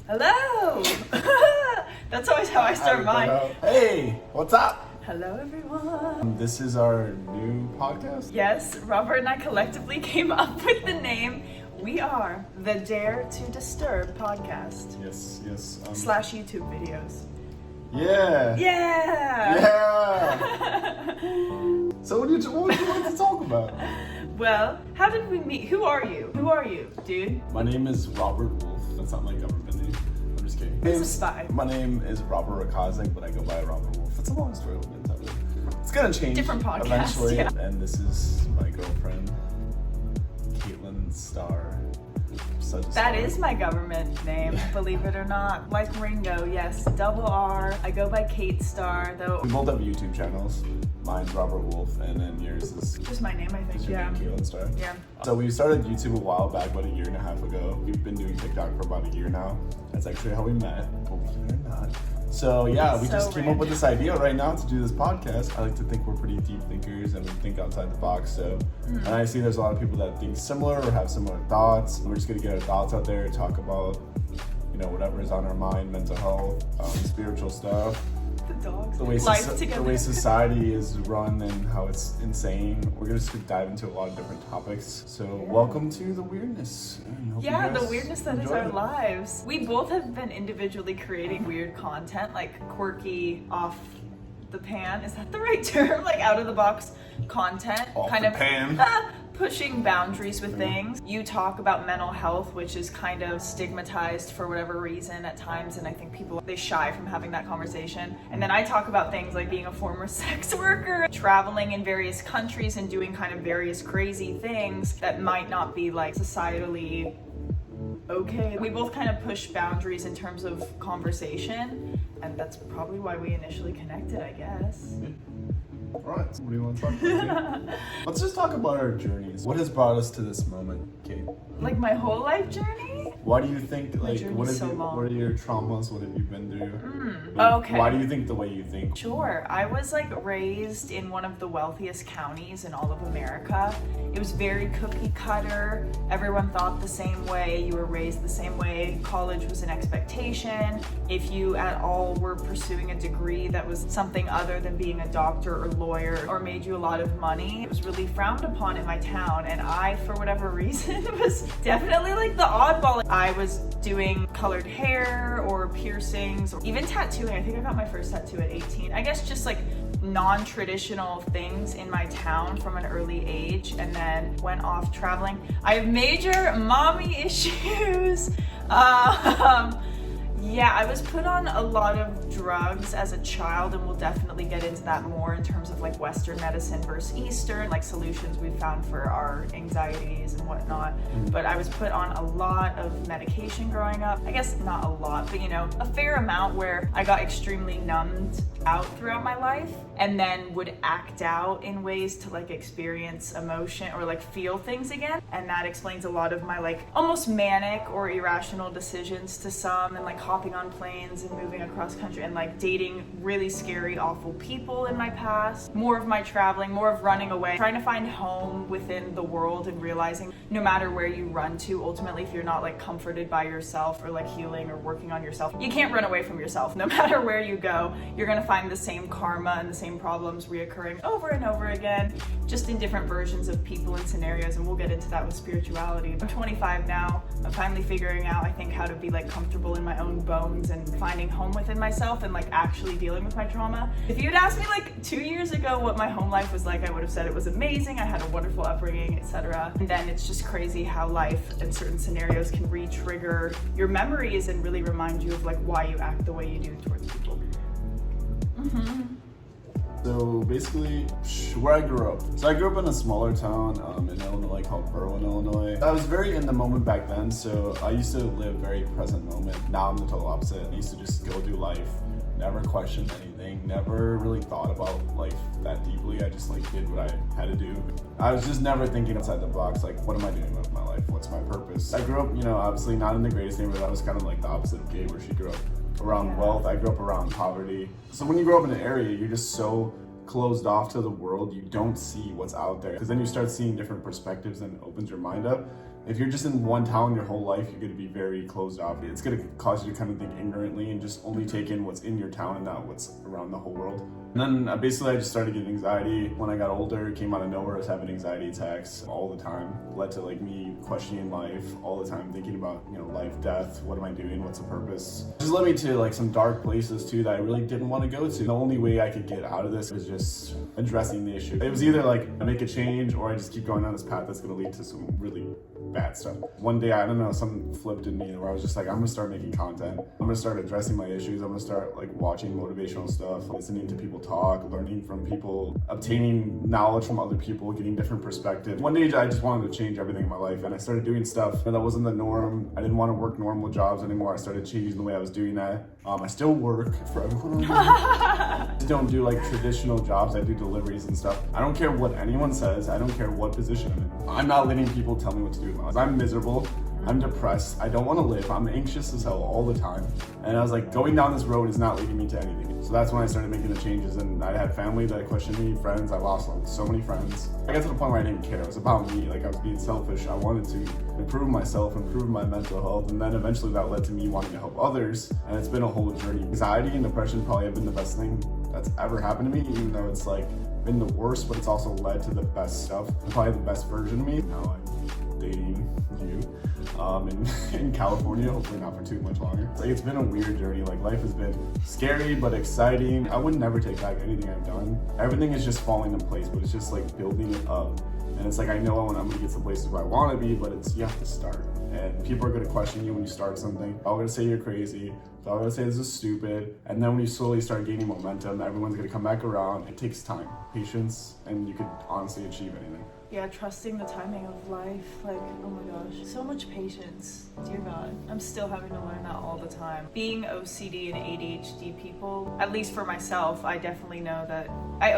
Hello! That's always how I start mine. Hey, what's up? Hello, everyone. This is our new podcast. Yes, Robert and I collectively came up with the name. We are the Dare to Disturb podcast. Yes. Slash YouTube videos. Yeah. Yeah! Yeah. So what would you like to talk about? Well, how did we meet? Who are you? Who are you, dude? My name is Robert Wolf. That's not my government name. I'm just kidding. It's a spy. My name is Robert Rakazik, but I go by Robert Wolf. It's a long story. We'll get into it. It's gonna change. Different podcast, eventually. yeah. And this is my girlfriend, Caitlin Starr. That is my government name, believe it or not. Like Ringo, yes, double R. I go by Kate Starr, though. We both have YouTube channels. Mine's Robert Wolf, and then yours is just my name, I think. your Yeah. name, Caitlin Starr. Yeah. So we started YouTube a while back, about a year and a half ago. We've been doing TikTok for about a year now. That's actually how we met, believe it or not. So yeah, we just came up with this idea right now to do this podcast. I like to think we're pretty deep thinkers and we think outside the box. So, and I see there's a lot of people that think similar or have similar thoughts. We're just gonna get our thoughts out there, talk about, whatever is on our mind, mental health, spiritual stuff. The dogs. The way society is run and how it's insane. We're just gonna dive into a lot of different topics. So welcome to the weirdness. Yeah, the weirdness that is our lives. We both have been individually creating weird content, like quirky, off the pan. Is that the right term? Like out of the box content. Off the pan. Pushing boundaries with things. You talk about mental health, which is kind of stigmatized for whatever reason at times, and I think people, they shy from having that conversation. And then I talk about things like being a former sex worker, traveling in various countries and doing kind of various crazy things that might not be like societally okay. We both kind of push boundaries in terms of conversation, and that's probably why we initially connected, I guess. Alright, so what do you want to talk about? Let's just talk about our journeys. What has brought us to this moment, Kate? Like my whole life journey? Why do you think, what are your traumas? What have you been through? Okay. Why do you think the way you think? Sure. I was raised in one of the wealthiest counties in all of America. It was very cookie cutter. Everyone thought the same way. You were raised the same way. College was an expectation. If you at all were pursuing a degree that was something other than being a doctor or lawyer or made you a lot of money, it was really frowned upon in my town. And I, for whatever reason, was definitely the oddball. I was doing colored hair or piercings or even tattooing. I think I got my first tattoo at 18. I guess just non-traditional things in my town from an early age, and then went off traveling. I have major mommy issues. Yeah, I was put on a lot of drugs as a child, and we'll definitely get into that more in terms of Western medicine versus Eastern, solutions we've found for our anxieties and whatnot. But I was put on a lot of medication growing up. I guess not a lot, but a fair amount, where I got extremely numbed out throughout my life and then would act out in ways to experience emotion or feel things again. And that explains a lot of my almost manic or irrational decisions to some, and hopping on planes and moving across country and dating really scary, awful people in my past. More of my traveling, more of running away, trying to find home within the world, and realizing no matter where you run to, ultimately if you're not comforted by yourself or healing or working on yourself, you can't run away from yourself. No matter where you go, you're gonna find the same karma and the same problems reoccurring over and over again, just in different versions of people and scenarios. And we'll get into that with spirituality. I'm 25 now. I'm finally figuring out, I think, how to be comfortable in my own bones and finding home within myself and actually dealing with my trauma. If you'd asked me 2 years ago what my home life was like, I would have said it was amazing. I had a wonderful upbringing, etc. And then it's just crazy how life and certain scenarios can re-trigger your memories and really remind you of why you act the way you do towards people. So basically, where I grew up. So I grew up in a smaller town in Illinois called Berwyn, Illinois. I was very in the moment back then, so I used to live very present moment. Now I'm the total opposite. I used to just go through life, never questioned anything, never really thought about life that deeply. I just did what I had to do. I was just never thinking outside the box, what am I doing with my life? What's my purpose? I grew up, obviously not in the greatest neighborhood. I was kind of the opposite of Kate, where she grew up around wealth. I grew up around poverty. So when you grow up in an area, you're just so closed off to the world, you don't see what's out there, because then you start seeing different perspectives and it opens your mind up. If you're just in one town your whole life, you're going to be very closed off. It's going to cause you to kind of think ignorantly and just only take in what's in your town and not what's around the whole world. And then basically I just started getting anxiety. When I got older, it came out of nowhere. I was having anxiety attacks all the time. It led to like me questioning life all the time, thinking about, you know, life, death, what am I doing, what's the purpose. It just led me to like some dark places too that I really didn't want to go to. The only way I could get out of this was just addressing the issue. It was either like I make a change or I just keep going down this path that's going to lead to some really bad stuff. One day, I don't know, something flipped in me where I was just like, I'm gonna start making content. I'm gonna start addressing my issues. I'm gonna start like watching motivational stuff, listening to people talk, learning from people, obtaining knowledge from other people, getting different perspectives. One day, I just wanted to change everything in my life, and I started doing stuff that wasn't the norm. I didn't want to work normal jobs anymore. I started changing the way I was doing that. I still work for everyone. I don't do like traditional jobs. I do deliveries and stuff. I don't care what anyone says. I don't care what position I'm in. I'm not letting people tell me what to do. I'm miserable. I'm depressed. I don't want to live. I'm anxious as hell all the time. And I was like, going down this road is not leading me to anything. So that's when I started making the changes. And I had family that questioned me, friends. I lost like so many friends. I got to the point where I didn't care. It was about me. Like I was being selfish. I wanted to improve myself, improve my mental health. And then eventually that led to me wanting to help others. And it's been a whole journey. Anxiety and depression probably have been the best thing that's ever happened to me, even though it's like been the worst, but it's also led to the best stuff. Probably the best version of me. Now I'm dating you in California, hopefully not for too much longer. It's like it's been a weird journey. Like life has been scary but exciting. I would never take back anything I've done. Everything is just falling in place, but it's just like building it up. And it's like I know I'm gonna get to places where I want to be, but it's you have to start. And people are gonna question you when you start something. They're all gonna say you're crazy. They're all gonna say this is stupid. And then when you slowly start gaining momentum, everyone's gonna come back around. It takes time, patience, and you could honestly achieve anything. Yeah, trusting the timing of life. Like, oh my gosh, so much patience. Dear God, I'm still having to learn that all the time. Being OCD and ADHD people, at least for myself, I definitely know that I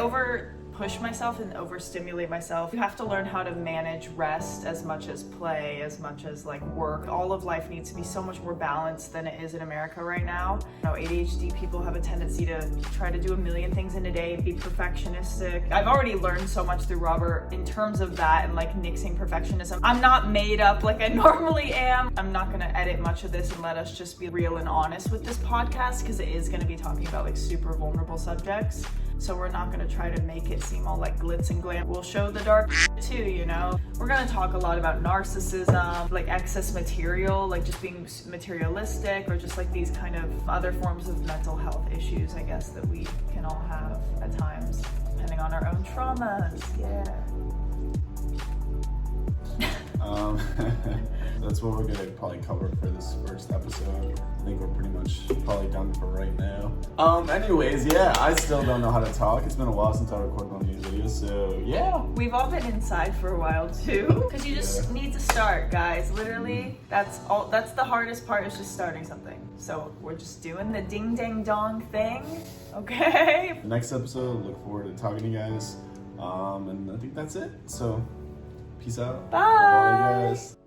push myself and overstimulate myself. You have to learn how to manage rest as much as play, as much as like work. All of life needs to be so much more balanced than it is in America right now. You know, ADHD people have a tendency to try to do a million things in a day, be perfectionistic. I've already learned so much through Robert in terms of that and like nixing perfectionism. I'm not made up like I normally am. I'm not gonna edit much of this and let us just be real and honest with this podcast because it is gonna be talking about like super vulnerable subjects. So we're not gonna try to make it seem all like glitz and glam. We'll show the dark too, you know? We're gonna talk a lot about narcissism, like excess material, like just being materialistic, or just like these kind of other forms of mental health issues, I guess, that we can all have at times, depending on our own traumas. Yeah. That's what we're gonna probably cover for this first episode. I think we're pretty much probably done for right now. Anyways, yeah, I still don't know how to talk. It's been a while since I recorded one of these videos, so yeah. We've all been inside for a while too, because you just need to start, guys. Literally, that's the hardest part, is just starting something. So we're just doing the ding dang dong thing, okay? The next episode, look forward to talking to you guys. And I think that's it. So peace out. Bye. Bye, guys.